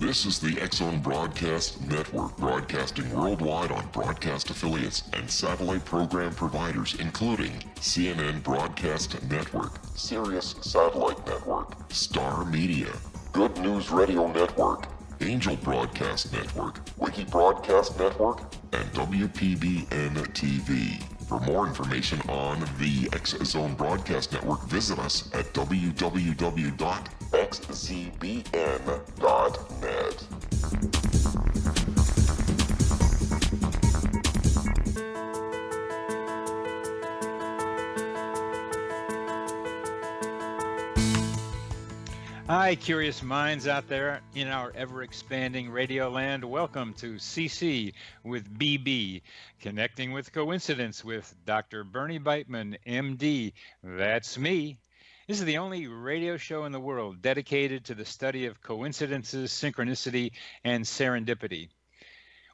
This is the X-Zone Broadcast Network, broadcasting worldwide on broadcast affiliates and satellite program providers, including CNN Broadcast Network, Sirius Satellite Network, Star Media, Good News Radio Network, Angel Broadcast Network, Wiki Broadcast Network, and WPBN TV. For more information on the X-Zone Broadcast Network, visit us at www.xzbn.net. Hi, curious minds out there in our ever-expanding radio land. Welcome to CC with BB, Connecting with Coincidence with Dr. Bernie Beitman, MD. That's me. This is the only radio show in the world dedicated to the study of coincidences, synchronicity, and serendipity.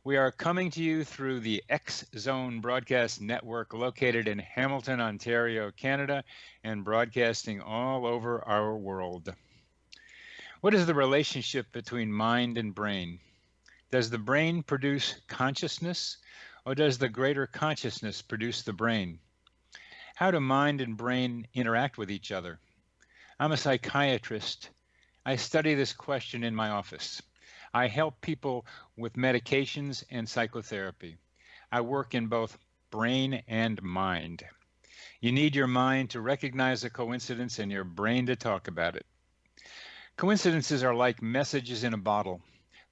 We are coming to you through the X-Zone Broadcast Network located in Hamilton, Ontario, Canada, and broadcasting all over our world. What is the relationship between mind and brain? Does the brain produce consciousness, or does the greater consciousness produce the brain? How do mind and brain interact with each other? I'm a psychiatrist. I study this question in my office. I help people with medications and psychotherapy. I work in both brain and mind. You need your mind to recognize a coincidence and your brain to talk about it. Coincidences are like messages in a bottle.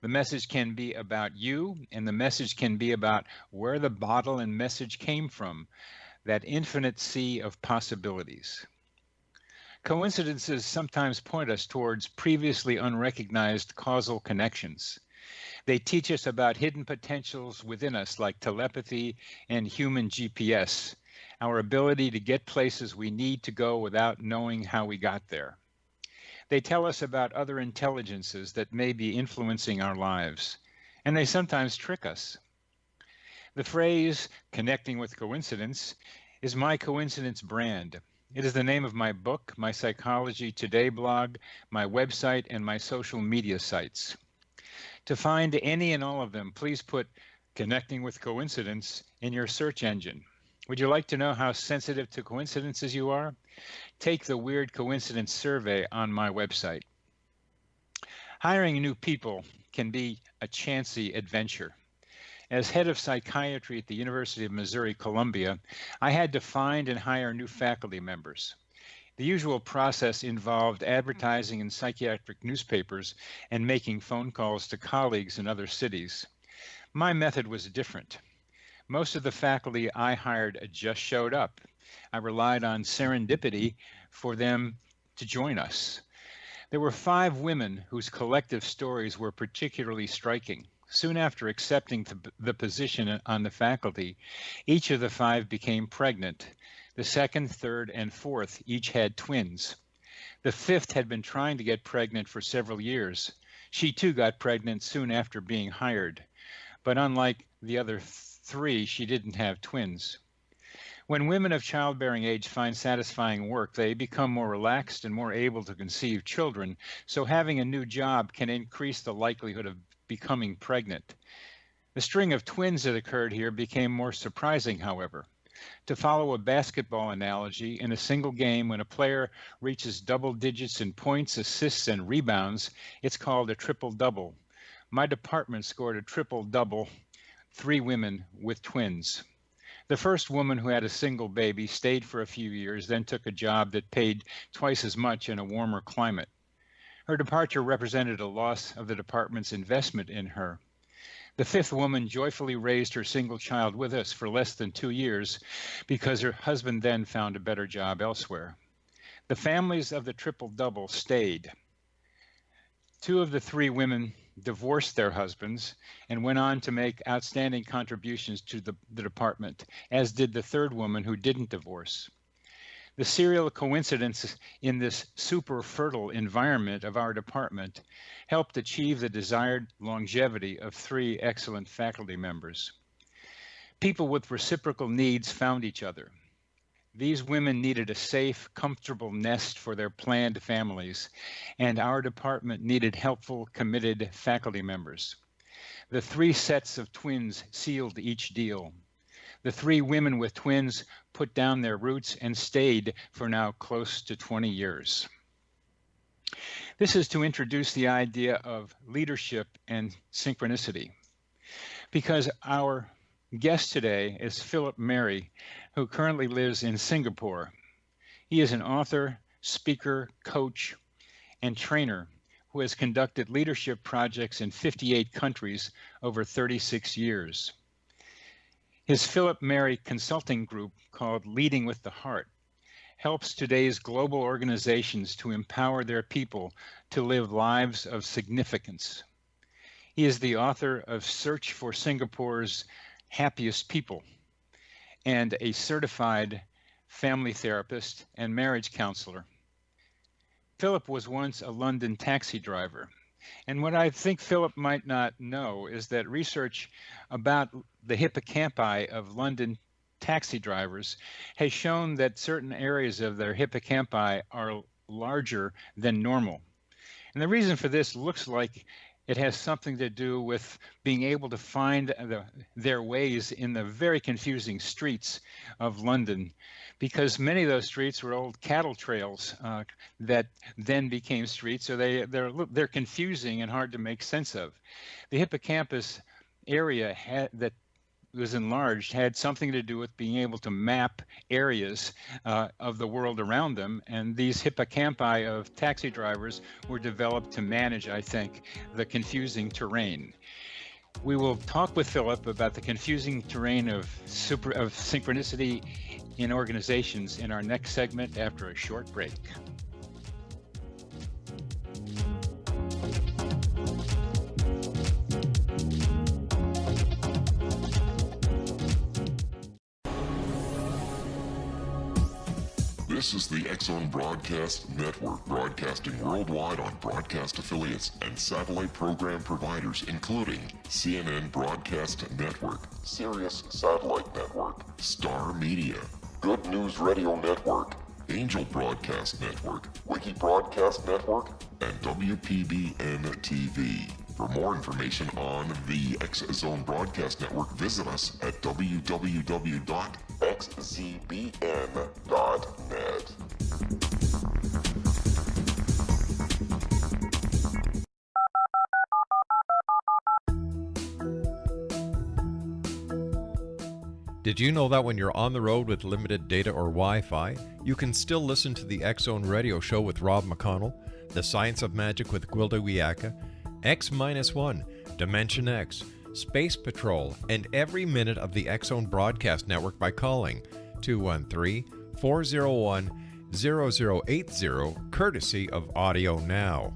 The message can be about you, and the message can be about where the bottle and message came from, that infinite sea of possibilities. Coincidences sometimes point us towards previously unrecognized causal connections. They teach us about hidden potentials within us like telepathy and human GPS, our ability to get places we need to go without knowing how we got there. They tell us about other intelligences that may be influencing our lives, and they sometimes trick us. The phrase, connecting with coincidence, is my coincidence brand. It is the name of my book, my Psychology Today blog, my website, and my social media sites. To find any and all of them, please put connecting with coincidence in your search engine. Would you like to know how sensitive to coincidences you are? Take the Weird Coincidence Survey on my website. Hiring new people can be a chancy adventure. As head of psychiatry at the University of Missouri-Columbia, I had to find and hire new faculty members. The usual process involved advertising in psychiatric newspapers and making phone calls to colleagues in other cities. My method was different. Most of the faculty I hired just showed up. I relied on serendipity for them to join us. There were 5 women whose collective stories were particularly striking. Soon after accepting the position on the faculty, each of the 5 became pregnant. The second, third, and fourth each had twins. The 5th had been trying to get pregnant for several years. She too got pregnant soon after being hired. But unlike the other 3, she didn't have twins. When women of childbearing age find satisfying work, they become more relaxed and more able to conceive children, so having a new job can increase the likelihood of becoming pregnant. The string of twins that occurred here became more surprising, however. To follow a basketball analogy, in a single game, when a player reaches double digits in points, assists, and rebounds, it's called a triple-double. My department scored a triple-double, 3 women with twins. The first woman who had a single baby stayed for a few years, then took a job that paid twice as much in a warmer climate. Her departure represented a loss of the department's investment in her. The 5th woman joyfully raised her single child with us for less than 2 years because her husband then found a better job elsewhere. The families of the triple-double stayed. 2 of the 3 women divorced their husbands and went on to make outstanding contributions to the department, as did the 3rd woman who didn't divorce. The serial coincidences in this super fertile environment of our department helped achieve the desired longevity of 3 excellent faculty members. People with reciprocal needs found each other. These women needed a safe, comfortable nest for their planned families, and our department needed helpful, committed faculty members. The 3 sets of twins sealed each deal. The 3 women with twins put down their roots and stayed for now close to 20 years. This is to introduce the idea of leadership and synchronicity, because our guest today is Philip Mary, who currently lives in Singapore. He is an author, speaker, coach, and trainer who has conducted leadership projects in 58 countries over 36 years. His Philip Mary consulting group, called Leading with the Heart, helps today's global organizations to empower their people to live lives of significance. He is the author of Search for Singapore's Happiest People and a certified family therapist and marriage counselor. Philip was once a London taxi driver. And what I think Philip might not know is that research about the hippocampi of London taxi drivers has shown that certain areas of their hippocampi are larger than normal. And the reason for this looks like it has something to do with being able to find their ways in the very confusing streets of London, because many of those streets were old cattle trails that then became streets, so they're confusing and hard to make sense of. The hippocampus area that was enlarged had something to do with being able to map areas of the world around them, and these hippocampi of taxi drivers were developed to manage, I think, the confusing terrain. We will talk with Philip about the confusing terrain of synchronicity in organizations in our next segment after a short break. This is the X-Zone Broadcast Network, broadcasting worldwide on broadcast affiliates and satellite program providers, including CNN Broadcast Network, Sirius Satellite Network, Star Media, Good News Radio Network, Angel Broadcast Network, Wiki Broadcast Network, and WPBN TV. For more information on the X-Zone Broadcast Network, visit us at www.xzbn.net. Did you know that when you're on the road with limited data or Wi-Fi, you can still listen to the X-Zone Radio Show with Rob McConnell, The Science of Magic with Gwilda Wiyaka, X-1, Dimension X, Space Patrol, and every minute of the X-Zone Broadcast Network by calling 213-401-0080, courtesy of Audio Now.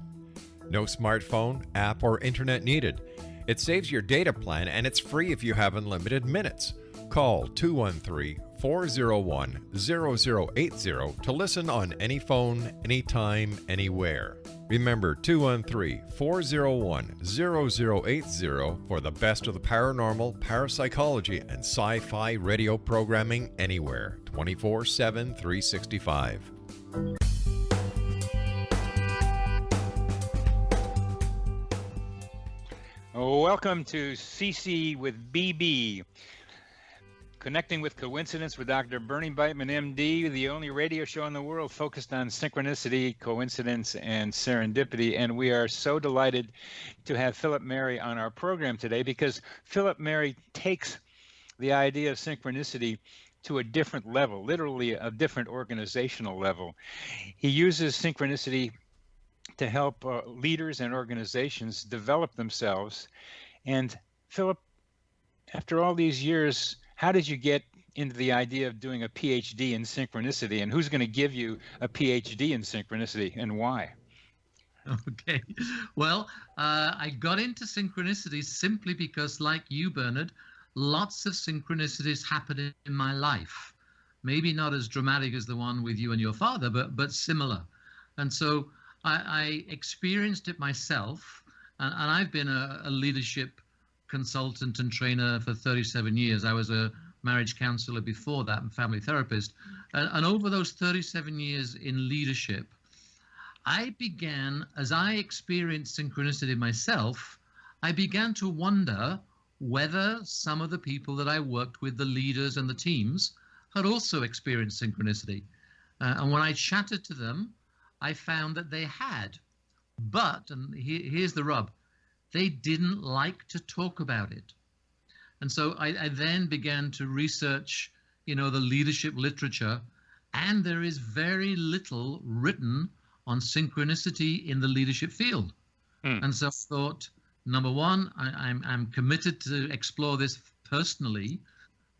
No smartphone, app, or internet needed. It saves your data plan, and it's free if you have unlimited minutes. Call 213-401-0080 to listen on any phone, anytime, anywhere. Remember 213-401-0080 for the best of the paranormal, parapsychology, and sci-fi radio programming anywhere, 24/7, 365. Welcome to CC with BB. Connecting with Coincidence with Dr. Bernie Beitman, MD, the only radio show in the world focused on synchronicity, coincidence, and serendipity. And we are so delighted to have Philip Mary on our program today, because Philip Mary takes the idea of synchronicity to a different level, literally a different organizational level. He uses synchronicity to help leaders and organizations develop themselves. And Philip, after all these years, how did you get into the idea of doing a PhD in synchronicity, and who's going to give you a PhD in synchronicity, and why? Okay. Well, I got into synchronicity simply because, like you, Bernard, lots of synchronicities happen in my life. Maybe not as dramatic as the one with you and your father, but similar. And so I experienced it myself, and I've been a leadership consultant and trainer for 37 years. I was a marriage counselor before that and family therapist. And over those 37 years in leadership, I began, as I experienced synchronicity myself, I began to wonder whether some of the people that I worked with, the leaders and the teams, had also experienced synchronicity. And when I chatted to them, I found that they had. But, and here's the rub, they didn't like to talk about it. And so I then began to research, the leadership literature, and there is very little written on synchronicity in the leadership field. And so I thought, number one, I'm committed to explore this personally,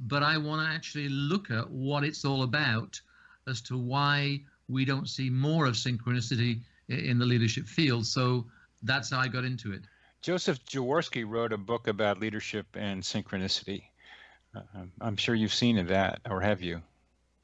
but I want to actually look at what it's all about as to why we don't see more of synchronicity in the leadership field. So that's how I got into it. Joseph Jaworski wrote a book about leadership and synchronicity. I'm sure you've seen that, or have you?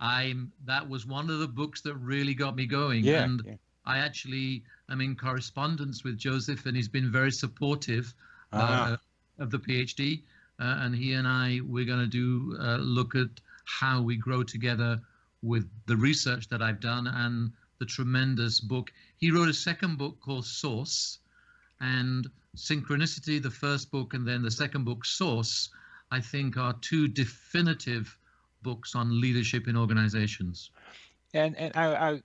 That was one of the books that really got me going. Yeah, and yeah. I actually am in correspondence with Joseph, and he's been very supportive of the PhD. And he and we're going to do look at how we grow together with the research that I've done and the tremendous book. He wrote a second book called Source, and Synchronicity, the first book, and then the second book, Source, I think are two definitive books on leadership in organizations. And I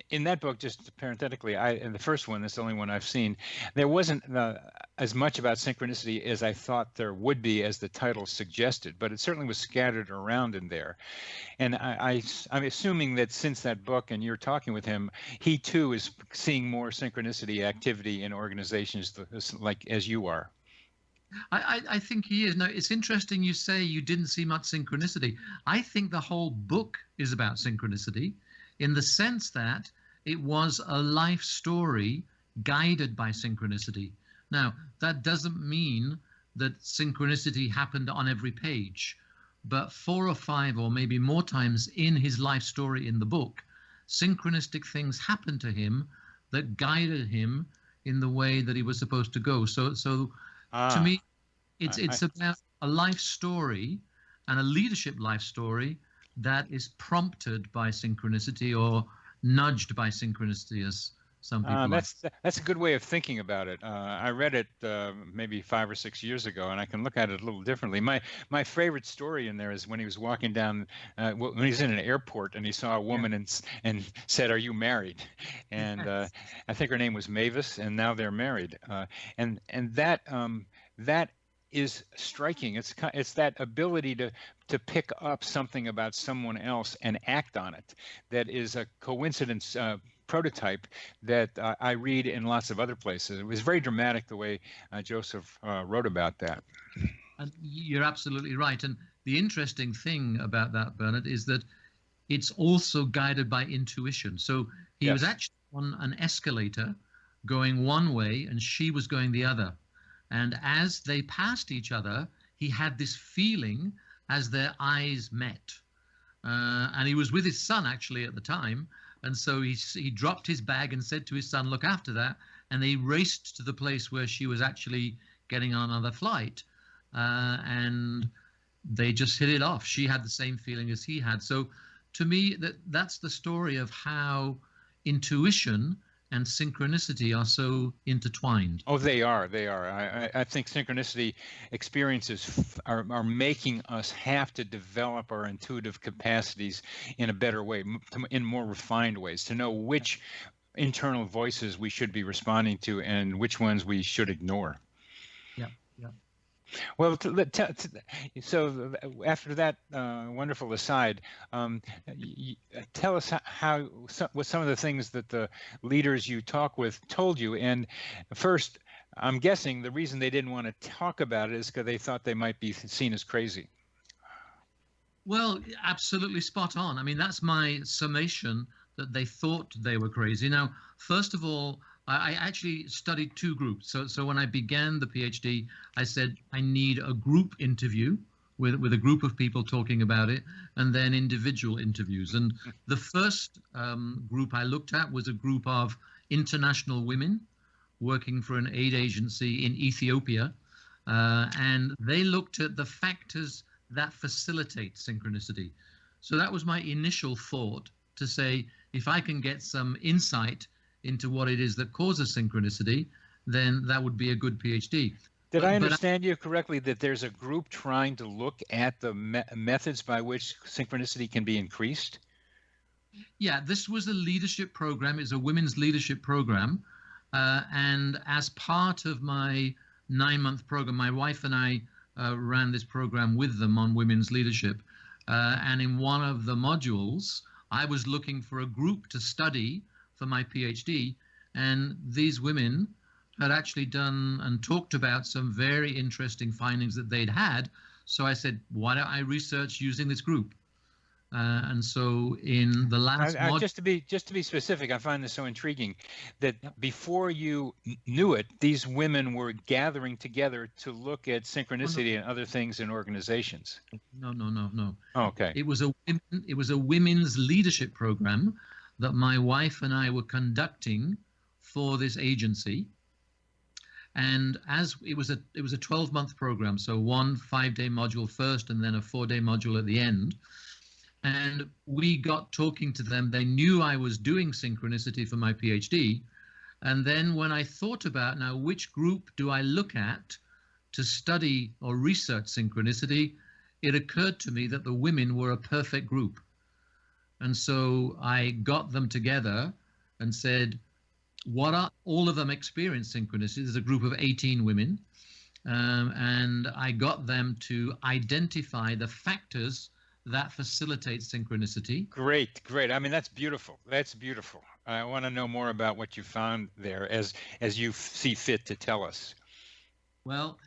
in that book, just parenthetically, in the first one, that's the only one I've seen, there wasn't as much about synchronicity as I thought there would be, as the title suggested, but it certainly was scattered around in there. And I'm assuming that since that book and you're talking with him, he too is seeing more synchronicity activity in organizations like as you are. I think he is. Now, it's interesting you say you didn't see much synchronicity. I think the whole book is about synchronicity, in the sense that it was a life story guided by synchronicity. Now, that doesn't mean that synchronicity happened on every page, but 4 or 5 or maybe more times in his life story in the book, synchronistic things happened to him that guided him in the way that he was supposed to go. So to me, it's about a life story and a leadership life story that is prompted by synchronicity or nudged by synchronicity, as some people that's a good way of thinking about it. I read it maybe 5 or 6 years ago, and I can look at it a little differently. My favorite story in there is when he was walking down, when he was in an airport and he saw a woman and said, "Are you married?" And I think her name was Mavis, and now they're married. And that is striking. It's that ability to pick up something about someone else and act on it. That is a coincidence prototype that I read in lots of other places. It was very dramatic the way Joseph wrote about that. And you're absolutely right. And the interesting thing about that, Bernard, is that it's also guided by intuition. So he was actually on an escalator going one way and she was going the other. And as they passed each other, he had this feeling as their eyes met. And he was with his son actually at the time. And so he dropped his bag and said to his son, "Look after that." And they raced to the place where she was actually getting on another flight. And they just hit it off. She had the same feeling as he had. So to me, that's the story of how intuition and synchronicity are so intertwined. Oh, they are. I think synchronicity experiences are making us have to develop our intuitive capacities in a better way, in more refined ways, to know which internal voices we should be responding to and which ones we should ignore. Yeah. Well, so after that wonderful aside, tell us what some of the things that the leaders you talk with told you. And first, I'm guessing the reason they didn't want to talk about it is because they thought they might be seen as crazy. Well, absolutely spot on. I mean, that's my summation, that they thought they were crazy. Now, first of all, I actually studied 2 groups. So when I began the PhD, I said I need a group interview with a group of people talking about it, and then individual interviews. And the first group I looked at was a group of international women working for an aid agency in Ethiopia. And they looked at the factors that facilitate synchronicity. So that was my initial thought, to say, if I can get some insight into what it is that causes synchronicity, then that would be a good PhD. Did I understand you correctly that there's a group trying to look at the methods by which synchronicity can be increased? Yeah, this was a leadership program. It's a women's leadership program. And as part of my 9-month program, my wife and I ran this program with them on women's leadership. And in one of the modules, I was looking for a group to study for my PhD. And these women had actually done and talked about some very interesting findings that they'd had. So I said, why don't I research using this group? And so in the last just to be specific, I find this so intriguing that before you knew it, these women were gathering together to look at synchronicity and other things in organizations. No. Okay. It was a women's leadership program that my wife and I were conducting for this agency. And as it was a 12-month program, so one 5-day module first and then a 4-day module at the end. And we got talking to them. They knew I was doing synchronicity for my PhD. And then when I thought about, now, which group do I look at to study or research synchronicity, it occurred to me that the women were a perfect group. And so I got them together and said, what are all of them experience synchronicity? There's a group of 18 women. And I got them to identify the factors that facilitates synchronicity. Great. I mean, that's beautiful. I want to know more about what you found there as you see fit to tell us. Well,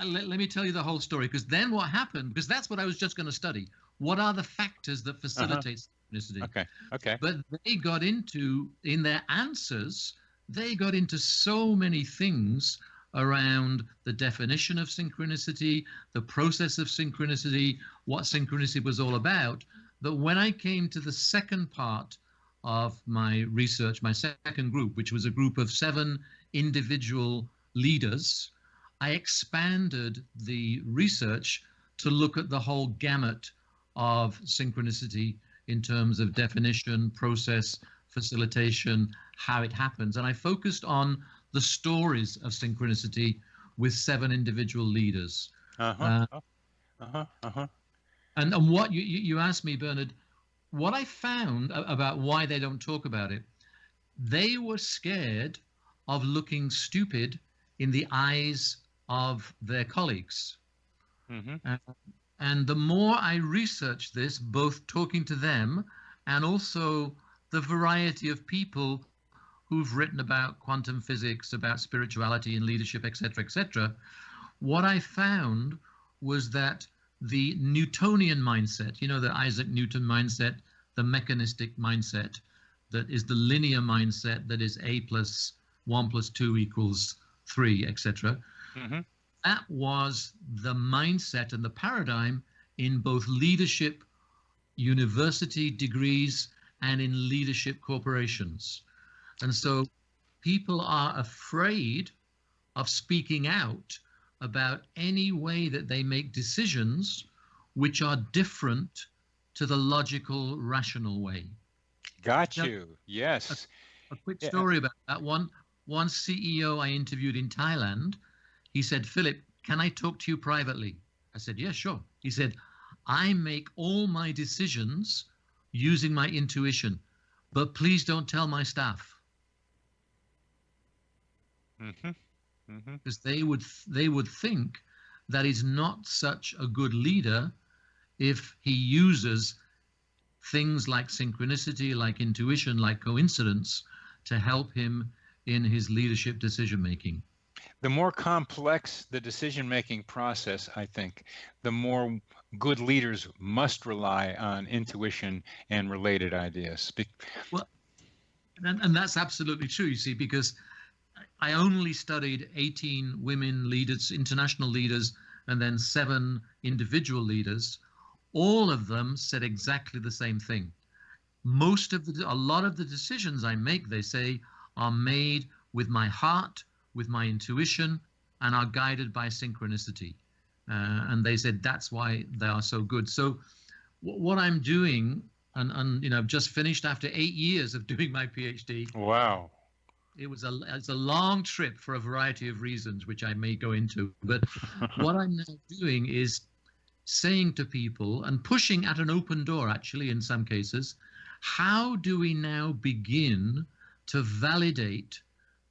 let me tell you the whole story, because then what happened, because that's what I was just going to study. What are the factors that facilitate synchronicity? Okay. But they got into, in their answers, they got into so many things around the definition of synchronicity, the process of synchronicity, what synchronicity was all about, that when I came to the second part of my research, my second group, which was a group of 7 individual leaders, I expanded the research to look at the whole gamut of synchronicity in terms of definition, process, facilitation, how it happens. And I focused on the stories of synchronicity with 7 individual leaders. And what you asked me, Bernard, what I found about why they don't talk about it, they were scared of looking stupid in the eyes of their colleagues. And the more I researched this, both talking to them and also the variety of people who've written about quantum physics, about spirituality and leadership, etc., what I found was that the Newtonian mindset, you know, the Isaac Newton mindset, the mechanistic mindset, that is the linear mindset, that is A plus 1 plus 2 equals 3, etc. That was the mindset and the paradigm in both leadership university degrees and in leadership corporations. And so people are afraid of speaking out about any way that they make decisions which are different to the logical, rational way. Got you. Yes. A quick story about that. One CEO I interviewed in Thailand, he said, "Philip, can I talk to you privately?" I said, "Yeah, sure." He said, "I make all my decisions using my intuition, but please don't tell my staff." Because they would think that he's not such a good leader if he uses things like synchronicity, like intuition, like coincidence to help him in his leadership decision making. The more complex the decision-making process, I think, the more good leaders must rely on intuition and related ideas. Well, and that's absolutely true, you see, because I only studied 18 women leaders, international leaders, and then 7 individual leaders. All of them said exactly the same thing. A lot of the decisions I make, they say, are made with my heart, with my intuition, and are guided by synchronicity. And they said that's why they are so good. So what I'm doing, and you know, I've just finished after 8 years of doing my PhD. Wow. It's a long trip for a variety of reasons, which I may go into. But what I'm now doing is saying to people and pushing at an open door, actually, in some cases, how do we now begin to validate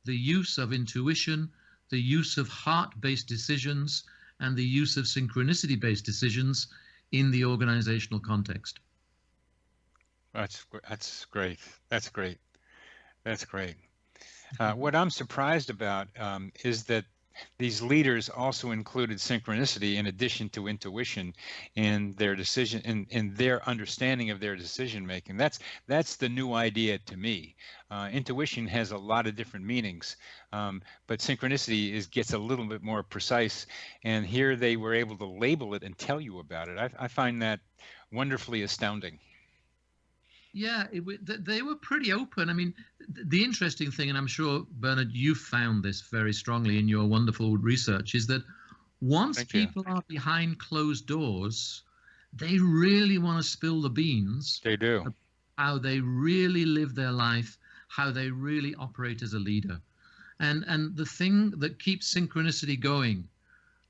the use of intuition, the use of heart-based decisions, and the use of synchronicity-based decisions in the organizational context? That's great. That's great. That's great. What I'm surprised about is that these leaders also included synchronicity in addition to intuition in their decision, in their understanding of their decision making. That's the new idea to me. Intuition has a lot of different meanings, but synchronicity gets a little bit more precise. And here they were able to label it and tell you about it. I find that wonderfully astounding. Yeah, they were pretty open. I mean, the interesting thing, and I'm sure, Bernard, you found this very strongly in your wonderful research, is that once people are behind closed doors, they really want to spill the beans. They do. How they really live their life, how they really operate as a leader. And the thing that keeps synchronicity going,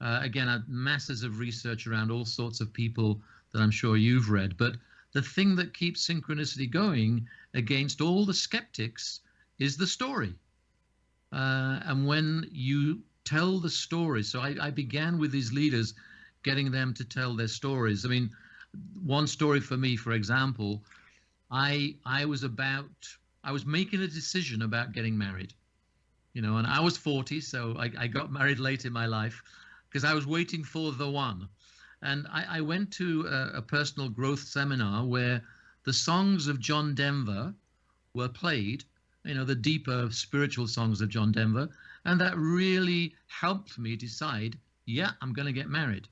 again, masses of research around all sorts of people that I'm sure you've read, but the thing that keeps synchronicity going against all the skeptics is the story. And when you tell the story, so I began with these leaders, getting them to tell their stories. I mean, one story for me, for example, I was making a decision about getting married, you know, and I was 40, so I got married late in my life because I was waiting for the one. And I went to a personal growth seminar where the songs of John Denver were played, you know, the deeper spiritual songs of John Denver. And that really helped me decide, yeah, I'm going to get married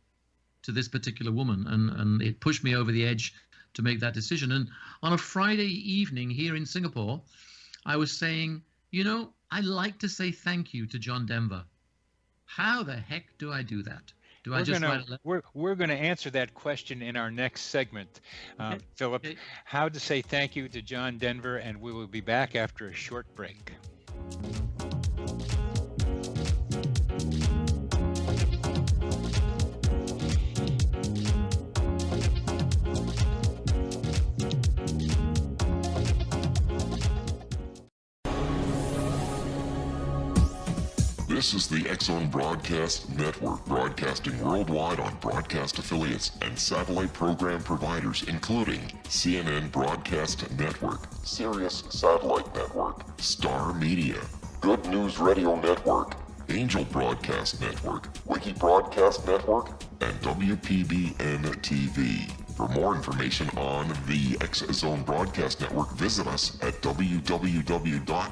to this particular woman. And it pushed me over the edge to make that decision. And on a Friday evening here in Singapore, I was saying, you know, I like to say thank you to John Denver. How the heck do I do that? We're going to answer that question in our next segment, Philip. Okay. How to say thank you to John Denver, and we will be back after a short break. This is the X-Zone Broadcast Network, broadcasting worldwide on broadcast affiliates and satellite program providers, including CNN Broadcast Network, Sirius Satellite Network, Star Media, Good News Radio Network, Angel Broadcast Network, Wiki Broadcast Network, and WPBN TV. For more information on the X-Zone Broadcast Network, visit us at www.xzbn.net.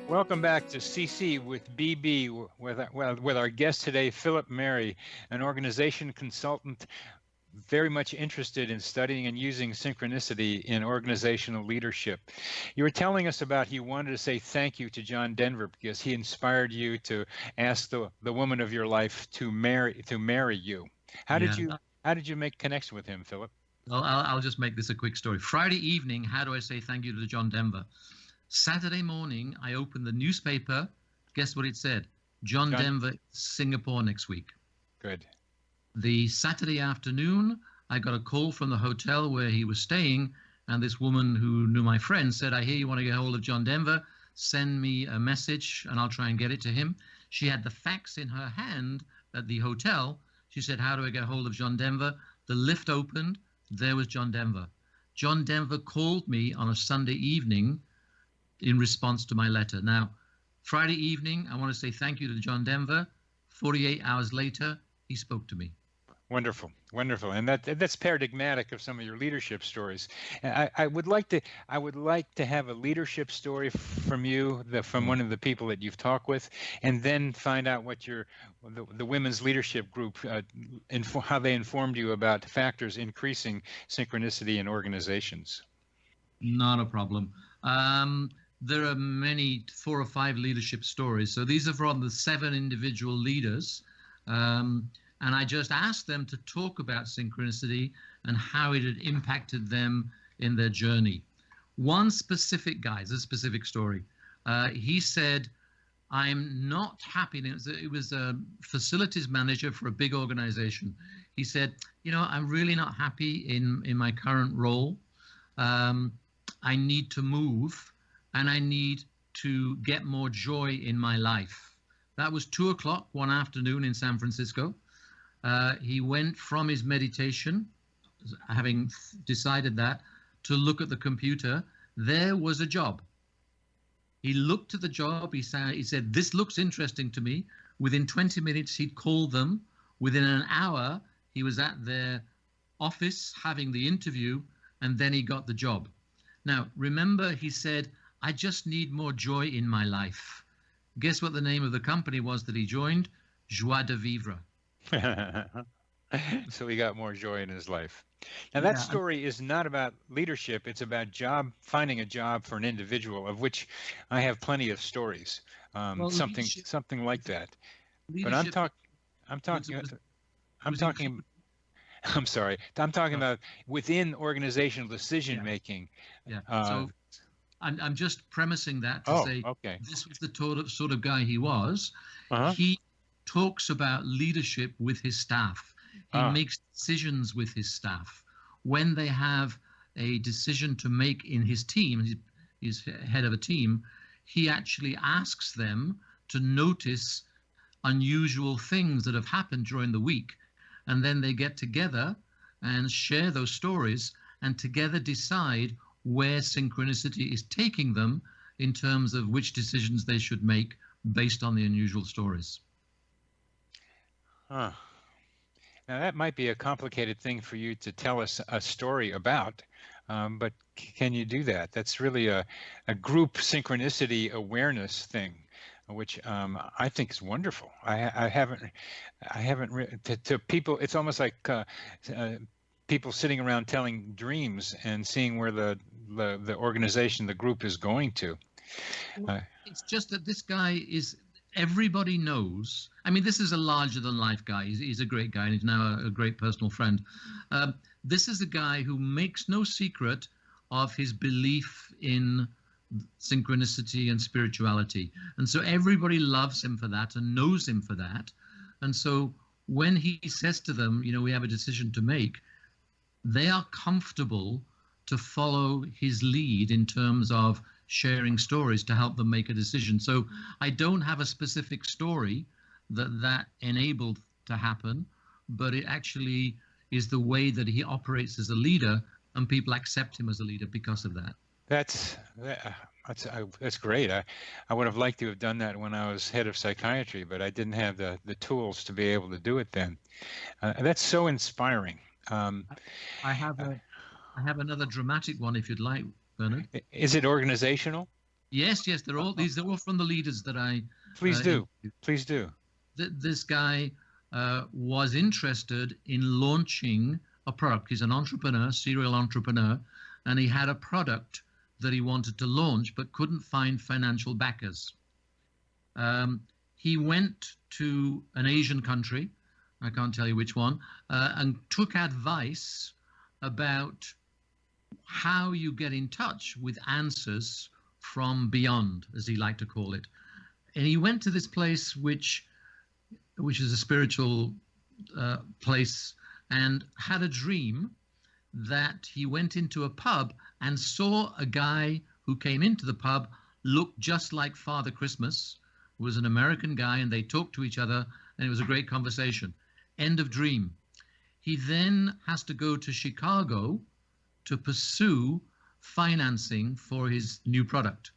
Welcome back to CC with BB with our guest today, Philip Mary, an organization consultant very much interested in studying and using synchronicity in organizational leadership. You were telling us about you wanted to say thank you to John Denver because he inspired you to ask the woman of your life to marry you. How did you make connection with him, Philip? Well, I'll just make this a quick story. Friday evening, how do I say thank you to John Denver? Saturday morning, I opened the newspaper. Guess what it said? John Denver, Singapore next week. Good. The Saturday afternoon, I got a call from the hotel where he was staying, and this woman who knew my friend said, I hear you want to get hold of John Denver. Send me a message, and I'll try and get it to him. She had the fax in her hand at the hotel. She said, how do I get hold of John Denver? The lift opened. There was John Denver. John Denver called me on a Sunday evening in response to my letter. Now, Friday evening, I want to say thank you to John Denver. 48 hours later, he spoke to me. Wonderful, wonderful, and that's paradigmatic of some of your leadership stories. And I would like to have a leadership story from you, from one of the people that you've talked with, and then find out what the women's leadership group how they informed you about factors increasing synchronicity in organizations. Not a problem. There are many, 4 or 5 leadership stories. So these are from the 7 individual leaders. And I just asked them to talk about synchronicity and how it had impacted them in their journey. One specific guy, it's a specific story. He said, I'm not happy. It was a facilities manager for a big organization. He said, I'm really not happy in my current role. I need to move, and I need to get more joy in my life. That was 2 o'clock one afternoon in San Francisco. He went from his meditation, having decided that, to look at the computer. There was a job. He looked at the job. He said, this looks interesting to me. Within 20 minutes, he'd called them. Within an hour, he was at their office having the interview, and then he got the job. Now, remember, he said, I just need more joy in my life. Guess what the name of the company was that he joined? Joie de vivre. So he got more joy in his life. Now that story is not about leadership. It's about finding a job for an individual, of which I have plenty of stories. Something like that. But I'm talking about within organizational decision making. So I'm just premising that to say this was the sort of guy he was. He talks about leadership with his staff. He makes decisions with his staff. When they have a decision to make in his team, he's head of a team, he actually asks them to notice unusual things that have happened during the week. And then they get together and share those stories and together decide where synchronicity is taking them in terms of which decisions they should make based on the unusual stories. Now that might be a complicated thing for you to tell us a story about, but can you do that? That's really a group synchronicity awareness thing, which I think is wonderful. I haven't to people. It's almost like people sitting around telling dreams and seeing where the organization, the group is going to. It's just that this guy is. Everybody knows. I mean, this is a larger-than-life guy. He's a great guy, and he's now a great personal friend. This is a guy who makes no secret of his belief in synchronicity and spirituality. And so everybody loves him for that and knows him for that. And so when he says to them, we have a decision to make, they are comfortable to follow his lead in terms of sharing stories to help them make a decision. So I don't have a specific story that enabled to happen, but it actually is the way that he operates as a leader, and people accept him as a leader because of that. That's great. I would have liked to have done that when I was head of psychiatry, but I didn't have the tools to be able to do it then. That's so inspiring. I have another dramatic one if you'd like, Bernard. Is it organizational? Yes, they're all from the leaders that I. Please do. This guy was interested in launching a product. He's an entrepreneur, serial entrepreneur, and he had a product that he wanted to launch but couldn't find financial backers. He went to an Asian country, I can't tell you which one, and took advice about how you get in touch with answers from beyond, as he liked to call it. And he went to this place which is a spiritual place, and had a dream that he went into a pub and saw a guy who came into the pub looked just like Father Christmas, who was an American guy, and they talked to each other, and it was a great conversation. End of dream. He then has to go to Chicago to pursue financing for his new product.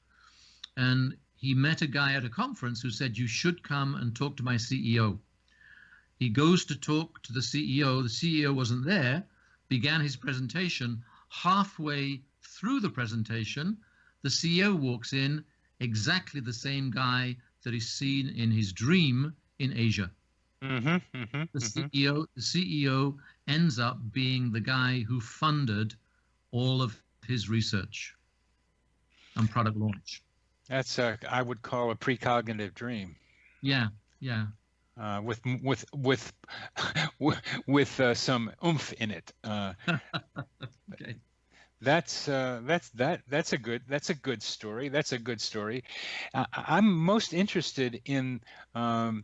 And he met a guy at a conference who said, you should come and talk to my CEO. He goes to talk to the CEO. The CEO wasn't there, began his presentation. Halfway through the presentation, the CEO walks in, exactly the same guy that he's seen in his dream in Asia. The CEO ends up being the guy who funded all of his research and product launch. That's I would call a precognitive dream. Yeah. With some oomph in it. Okay. That's a good story. That's a good story. I'm most interested in the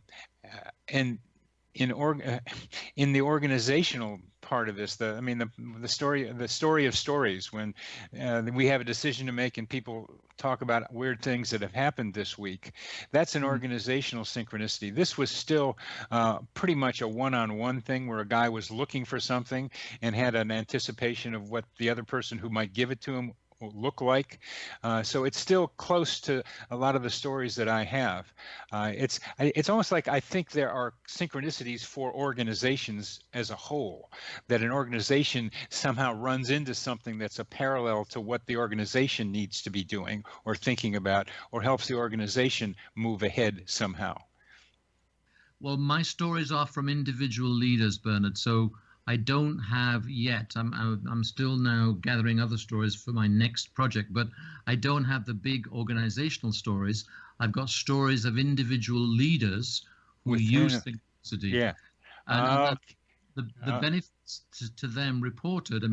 organizational part of this. The story of stories, when we have a decision to make and people talk about weird things that have happened this week. That's an organizational synchronicity. This was still pretty much a one-on-one thing where a guy was looking for something and had an anticipation of what the other person who might give it to him will look like. So it's still close to a lot of the stories that I have. It's almost like I think there are synchronicities for organizations as a whole, that an organization somehow runs into something that's a parallel to what the organization needs to be doing or thinking about, or helps the organization move ahead somehow. Well, my stories are from individual leaders, Bernard. So I don't have yet. I'm still now gathering other stories for my next project, but I don't have the big organizational stories. I've got stories of individual leaders who use synchronicity. Yeah. And the benefits to them reported,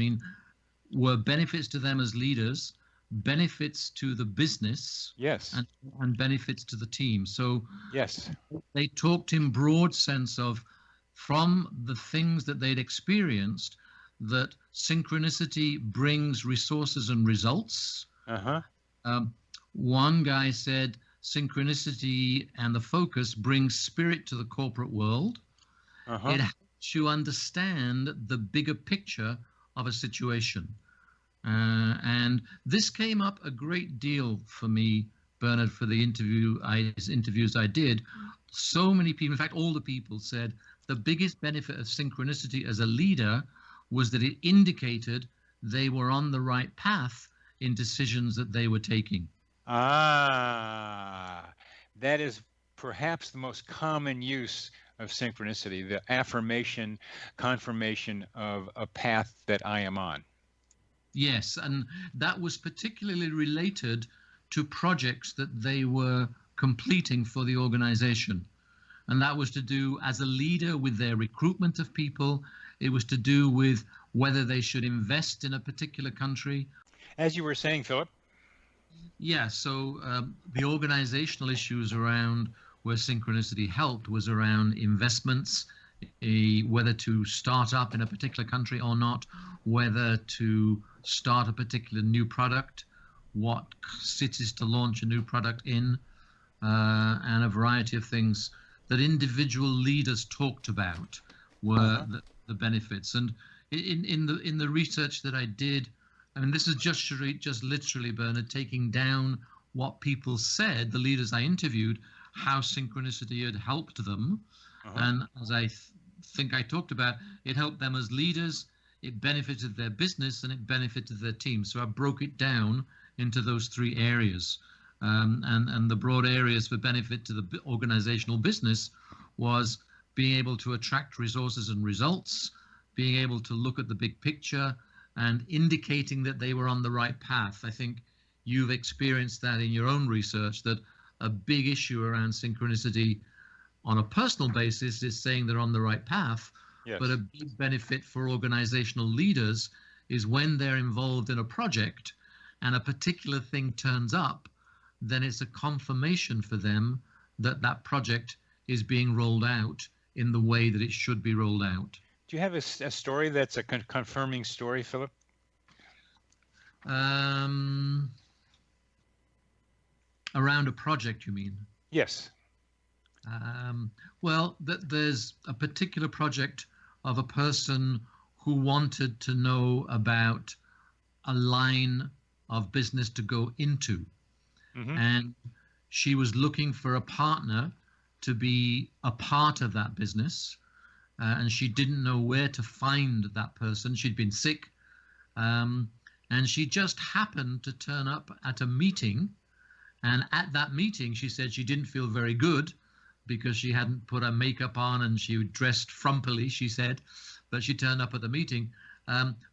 were benefits to them as leaders, benefits to the business, yes, and benefits to the team. So yes, they talked in broad sense of, from the things that they'd experienced, that synchronicity brings resources and results. One guy said synchronicity and the focus brings spirit to the corporate world. It helps you understand the bigger picture of a situation. And this came up a great deal for me, Bernard, for the interviews I did. So many people, in fact, all the people said, the biggest benefit of synchronicity as a leader was that it indicated they were on the right path in decisions that they were taking. That is perhaps the most common use of synchronicity, the affirmation, confirmation of a path that I am on. Yes, and that was particularly related to projects that they were completing for the organization. And that was to do, as a leader, with their recruitment of people. It was to do with whether they should invest in a particular country. As you were saying, Philip. Yeah, so the organizational issues around where synchronicity helped was around investments, whether to start up in a particular country or not, whether to start a particular new product, what cities to launch a new product in, and a variety of things that individual leaders talked about were the benefits. And in the research that I did, this is just literally, Bernard, taking down what people said, the leaders I interviewed, how synchronicity had helped them. And as I think I talked about, it helped them as leaders, it benefited their business, and it benefited their team. So I broke it down into those three areas. And the broad areas for benefit to the organizational business was being able to attract resources and results, being able to look at the big picture, and indicating that they were on the right path. I think you've experienced that in your own research, that a big issue around synchronicity on a personal basis is saying they're on the right path. Yes. But a big benefit for organizational leaders is when they're involved in a project and a particular thing turns up, then it's a confirmation for them that that project is being rolled out in the way that it should be rolled out. Do you have a story that's a confirming story, Philip? Around a project, you mean? Yes. Well, there's a particular project of a person who wanted to know about a line of business to go into. And she was looking for a partner to be a part of that business. and she didn't know where to find that person. She'd been sick, and she just happened to turn up at a meeting. And at that meeting, she said she didn't feel very good because she hadn't put her makeup on and she dressed frumpily, she said, but she turned up at the meeting.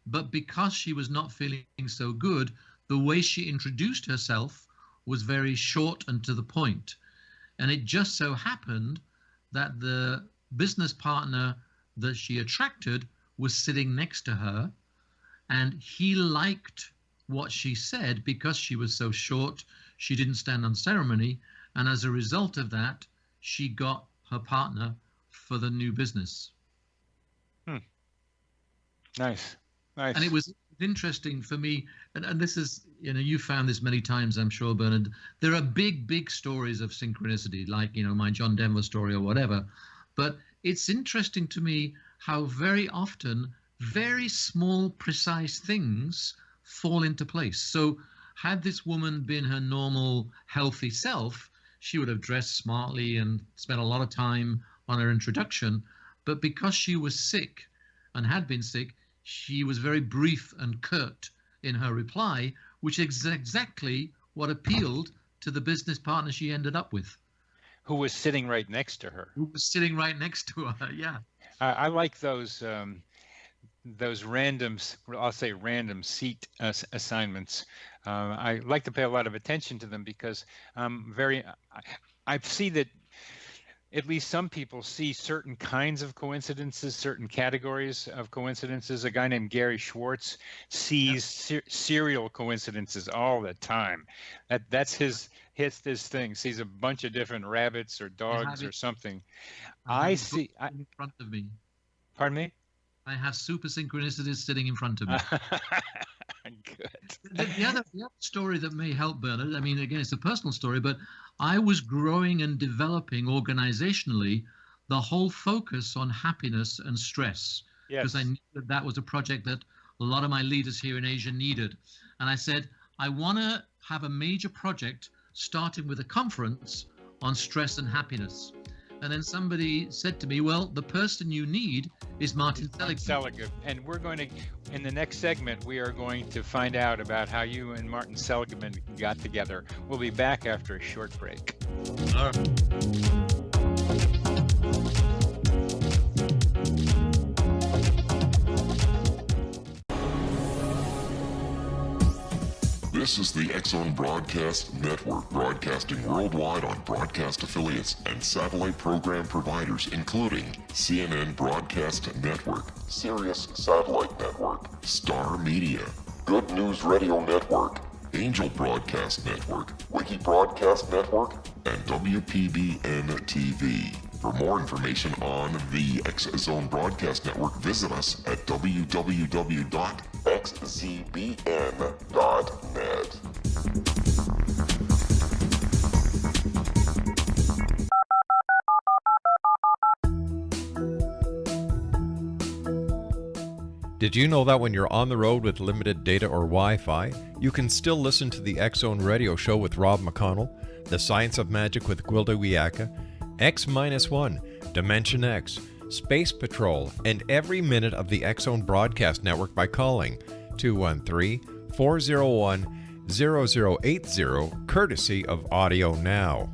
But because she was not feeling so good, the way she introduced herself was very short and to the point. And it just so happened that the business partner that she attracted was sitting next to her, and he liked what she said because she was so short. She didn't stand on ceremony, and as a result of that, she got her partner for the new business. Nice. And it was interesting for me, and this is, you found this many times, I'm sure, Bernard. There are big stories of synchronicity, like, my John Denver story or whatever. But it's interesting to me how very often very small, precise things fall into place. So had this woman been her normal, healthy self, she would have dressed smartly and spent a lot of time on her introduction. But because she was sick and had been sick, she was very brief and curt in her reply, which is exactly what appealed to the business partner she ended up with. Who was sitting right next to her. Yeah. I like those random, I'll say random seat assignments. I like to pay a lot of attention to them because I see that at least some people see certain kinds of coincidences, certain categories of coincidences. A guy named Gary Schwartz sees serial coincidences all the time. That's his thing. Sees a bunch of different rabbits or dogs or something. I see in front of me. Pardon me? I have super synchronicities sitting in front of me. Good. The other story that may help, Bernard, I mean, again, it's a personal story, but I was growing and developing organizationally the whole focus on happiness and stress. Because I knew that was a project that a lot of my leaders here in Asia needed. And I said, I want to have a major project starting with a conference on stress and happiness. And then somebody said to me, well, the person you need is Martin Seligman. And we're going to, in the next segment, we are going to find out about how you and Martin Seligman got together. We'll be back after a short break. All right. This is the X-Zone Broadcast Network, broadcasting worldwide on broadcast affiliates and satellite program providers, including CNN Broadcast Network, Sirius Satellite Network, Star Media, Good News Radio Network, Angel Broadcast Network, Wiki Broadcast Network, and WPBN TV. For more information on the X-Zone Broadcast Network, visit us at www.xzbn.net. Did you know that when you're on the road with limited data or Wi-Fi, you can still listen to the X-Zone Radio Show with Rob McConnell, The Science of Magic with Gwilda Wiyaka, X-1, Dimension X, Space Patrol, and every minute of the X-Zone Broadcast Network by calling 213-401-0080, courtesy of Audio Now.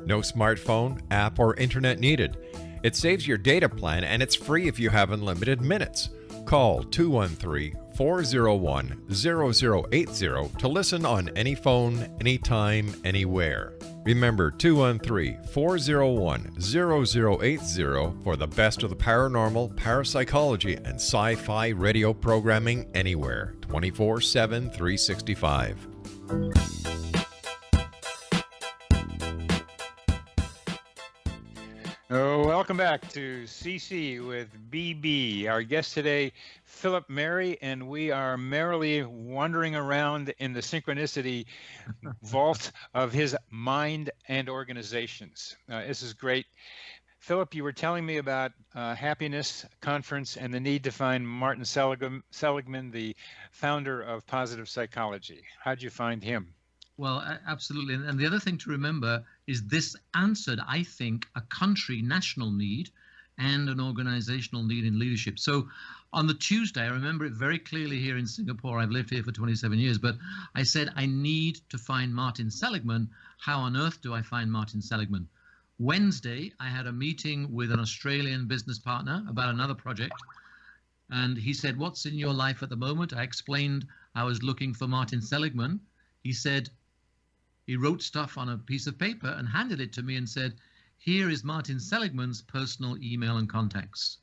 No smartphone, app, or internet needed. It saves your data plan and it's free if you have unlimited minutes. Call 213-401-0080 to listen on any phone, anytime, anywhere. Remember 213-401-0080 for the best of the paranormal, parapsychology, and sci-fi radio programming anywhere, 24/7, 365. Welcome back to CC with BB. Our guest today, Philip Mary, and we are merrily wandering around in the synchronicity vault of his mind and organizations. This is great. Philip, you were telling me about Happiness Conference and the need to find Martin Seligman, the founder of Positive Psychology. How'd you find him? Well, absolutely. And the other thing to remember is this answered, I think, a country national need and an organizational need in leadership. So on the Tuesday, I remember it very clearly here in Singapore. I've lived here for 27 years, but I said, I need to find Martin Seligman. How on earth do I find Martin Seligman? Wednesday, I had a meeting with an Australian business partner about another project. And he said, what's in your life at the moment? I explained I was looking for Martin Seligman. He said, he wrote stuff on a piece of paper and handed it to me and said, here is Martin Seligman's personal email and contacts.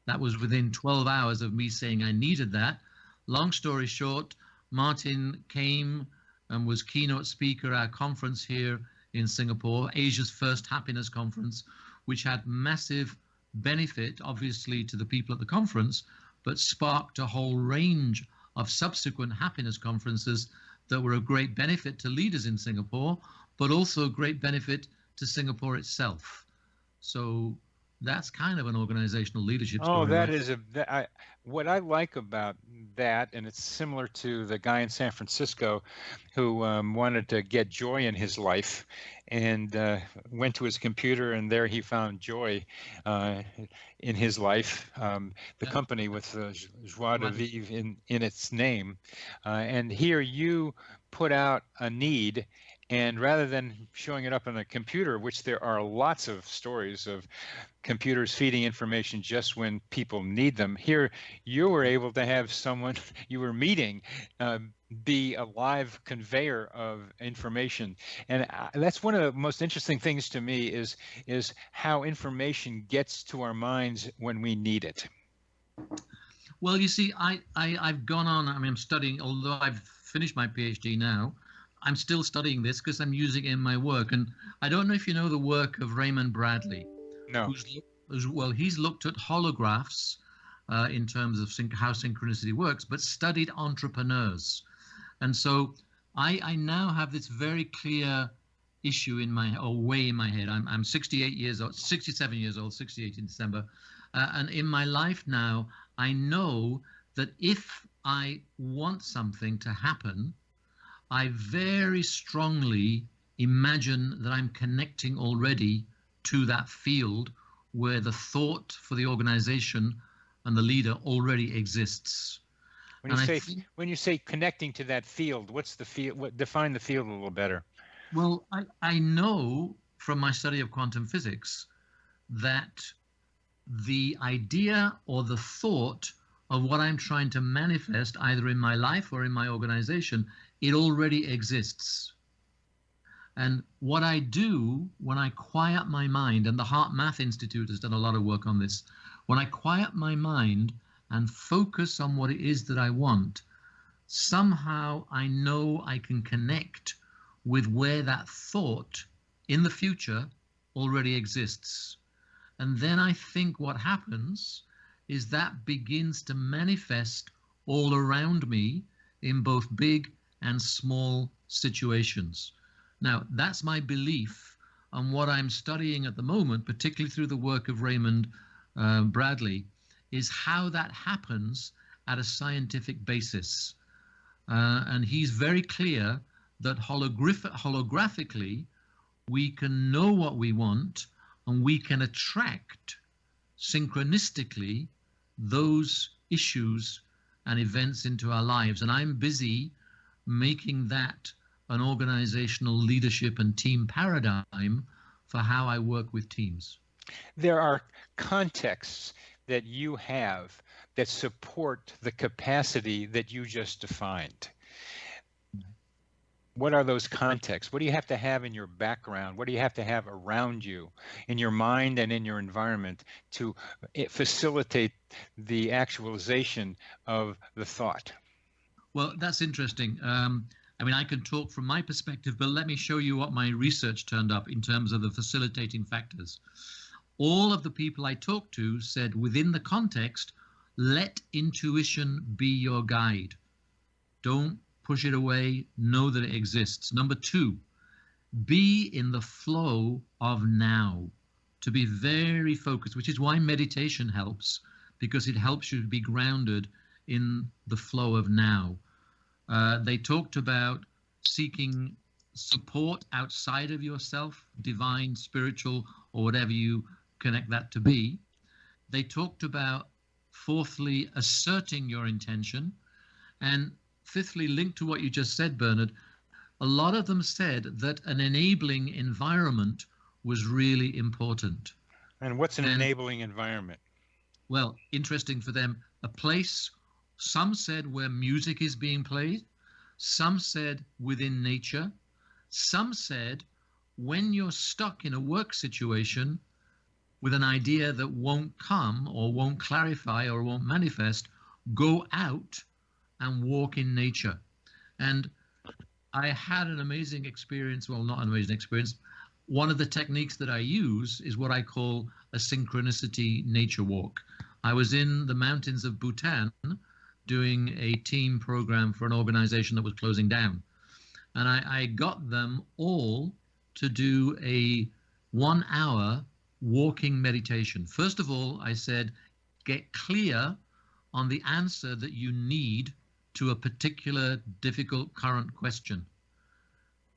That was within 12 hours of me saying I needed that. Long story short, Martin came and was keynote speaker at our conference here in Singapore, Asia's first happiness conference, which had massive benefit, obviously, to the people at the conference, but sparked a whole range of subsequent happiness conferences that were a great benefit to leaders in Singapore, but also a great benefit to Singapore itself. So that's kind of an organizational leadership story. Oh, that is what I like about that, and it's similar to the guy in San Francisco who wanted to get joy in his life and went to his computer, and there he found joy in his life, the company with joie de vivre in its name. And here you put out a need, and rather than showing it up on a computer, which there are lots of stories of computers feeding information just when people need them, here you were able to have someone you were meeting be a live conveyor of information. And that's one of the most interesting things to me is how information gets to our minds when we need it. Well, you see, I've gone on, I mean, I'm studying, although I've finished my PhD now, I'm still studying this because I'm using it in my work. And I don't know if you know the work of Raymond Bradley. No. He's looked at holographs in terms of how synchronicity works, but studied entrepreneurs. And so I now have this very clear issue in my, or way in my head. I'm 68 years old, 67 years old, 68 in December. And in my life now, I know that if I want something to happen, I very strongly imagine that I'm connecting already to that field where the thought for the organization and the leader already exists. When you say connecting to that field, what's the field? Define the field a little better. Well, I know from my study of quantum physics that the idea or the thought of what I'm trying to manifest either in my life or in my organization, it already exists. And what I do when I quiet my mind, and the Heart Math Institute has done a lot of work on this, when I quiet my mind and focus on what it is that I want, somehow I know I can connect with where that thought in the future already exists. And then I think what happens is that begins to manifest all around me in both big and small situations. Now, that's my belief, and what I'm studying at the moment, particularly through the work of Raymond Bradley, is how that happens at a scientific basis. And he's very clear that holographically, we can know what we want, and we can attract synchronistically those issues and events into our lives. And I'm busy making that an organizational leadership and team paradigm for how I work with teams. There are contexts that you have that support the capacity that you just defined. What are those contexts? What do you have to have in your background? What do you have to have around you in your mind and in your environment to facilitate the actualization of the thought? Well, that's interesting. I mean, I can talk from my perspective, but let me show you what my research turned up in terms of the facilitating factors. All of the people I talked to said within the context, let intuition be your guide. Don't push it away, know that it exists. Number two, be in the flow of now, to be very focused, which is why meditation helps, because it helps you to be grounded in the flow of now. They talked about seeking support outside of yourself, divine, spiritual, or whatever you connect that to be. They talked about, fourthly, asserting your intention. And fifthly, linked to what you just said, Bernard, a lot of them said that an enabling environment was really important. And what's an enabling environment? Well, interesting for them, a place, some said where music is being played, some said within nature, some said when you're stuck in a work situation with an idea that won't come or won't clarify or won't manifest, go out and walk in nature. And I had an amazing experience, well, not an amazing experience. One of the techniques that I use is what I call a synchronicity nature walk. I was in the mountains of Bhutan doing a team program for an organization that was closing down. And I got them all to do a 1 hour walking meditation. First of all, I said, get clear on the answer that you need to a particular difficult current question.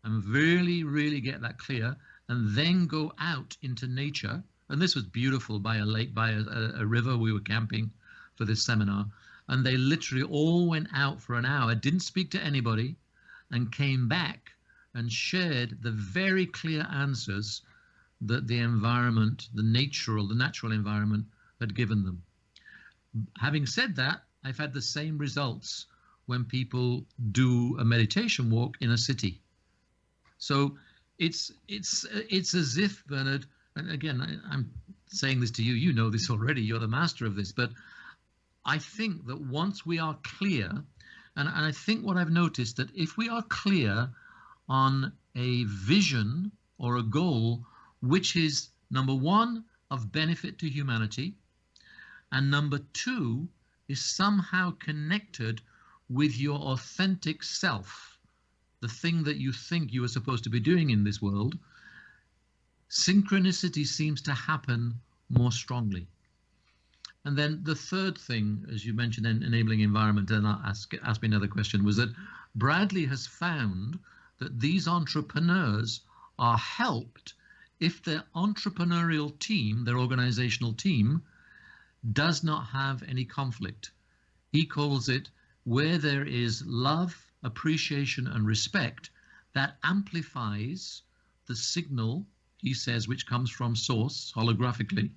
And really get that clear, and then go out into nature. And this was beautiful, by a lake, by a river. We were camping for this seminar. And they literally all went out for an hour, didn't speak to anybody, and came back and shared the very clear answers that the environment, the natural environment had given them. Having said that, I've had the same results when people do a meditation walk in a city. So it's as if, Bernard, and again, I'm saying this to you, you know this already, you're the master of this, but I think that once we are clear, and I think what I've noticed, that if we are clear on a vision or a goal, which is, number one, of benefit to humanity, and number two, is somehow connected with your authentic self, the thing that you think you are supposed to be doing in this world, synchronicity seems to happen more strongly. And then the third thing, as you mentioned, enabling environment, and I'll ask me another question, was that Bradley has found that these entrepreneurs are helped if their entrepreneurial team, their organizational team, does not have any conflict. He calls it where there is love, appreciation, and respect, that amplifies the signal, he says, which comes from source holographically.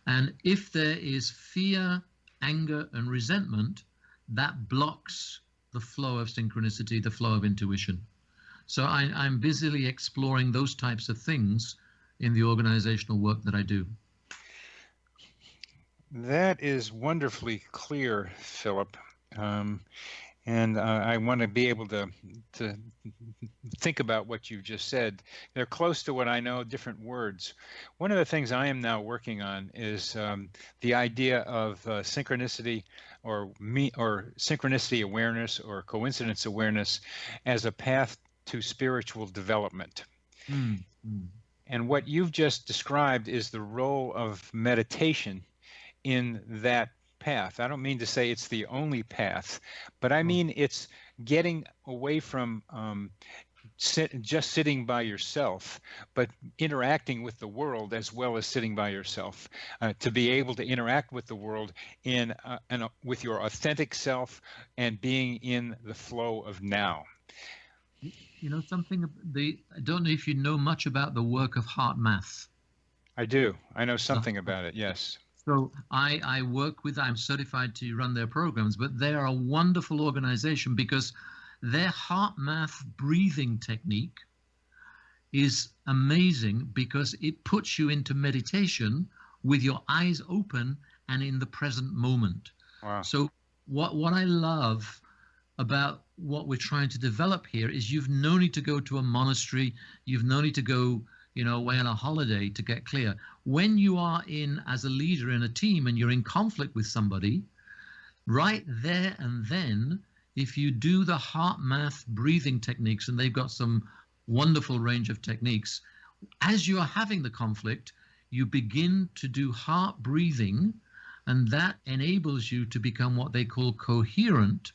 And if there is fear, anger, and resentment, that blocks the flow of synchronicity, the flow of intuition. So I'm busily exploring those types of things in the organizational work that I do. That is wonderfully clear, Philip. And I want to be able to think about what you just said. They're close to what I know, different words. One of the things I am now working on is the idea of synchronicity or synchronicity awareness or coincidence awareness as a path to spiritual development. And what you've just described is the role of meditation in that path. I don't mean to say it's the only path, but I mean it's getting away from just sitting by yourself, but interacting with the world as well as sitting by yourself, to be able to interact with the world with your authentic self and being in the flow of now. You know something, I don't know if you know much about the work of heart math. I do. I know something about it, yes. So I work with, I'm certified to run their programs, but they are a wonderful organization because their heart math breathing technique is amazing because it puts you into meditation with your eyes open and in the present moment. Wow. So what I love about what we're trying to develop here is you've no need to go to a monastery, you've no need to go away on a holiday to get clear. When you are as a leader in a team and you're in conflict with somebody, right there and then, if you do the heart math breathing techniques, and they've got some wonderful range of techniques, as you are having the conflict, you begin to do heart breathing, and that enables you to become what they call coherent,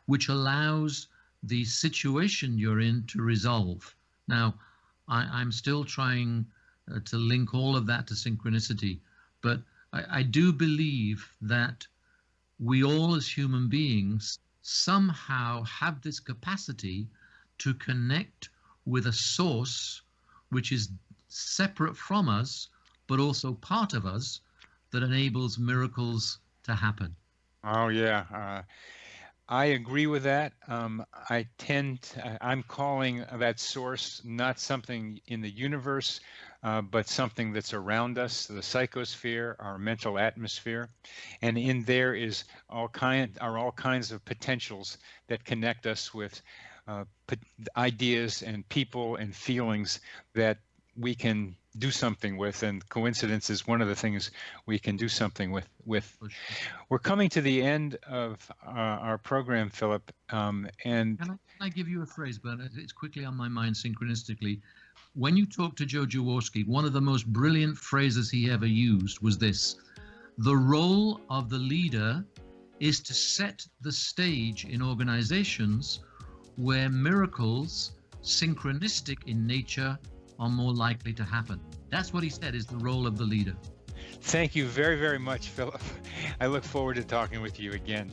which allows the situation you're in to resolve. Now, I'm still trying to link all of that to synchronicity. But I do believe that we all as human beings somehow have this capacity to connect with a source which is separate from us, but also part of us, that enables miracles to happen. Oh, yeah. I agree with that. I'm calling that source not something in the universe, but something that's around us, the psychosphere, our mental atmosphere. And in there is all kinds of potentials that connect us with ideas and people and feelings that we can do something with, and coincidence is one of the things we can do something with. We're coming to the end of our program, Philip, and Can I give you a phrase, Bernard? It's quickly on my mind synchronistically. When you talk to Joe Jaworski, one of the most brilliant phrases he ever used was this: the role of the leader is to set the stage in organizations where miracles, synchronistic in nature, are more likely to happen. That's what he said is the role of the leader. Thank you very, very much, Philip. I look forward to talking with you again.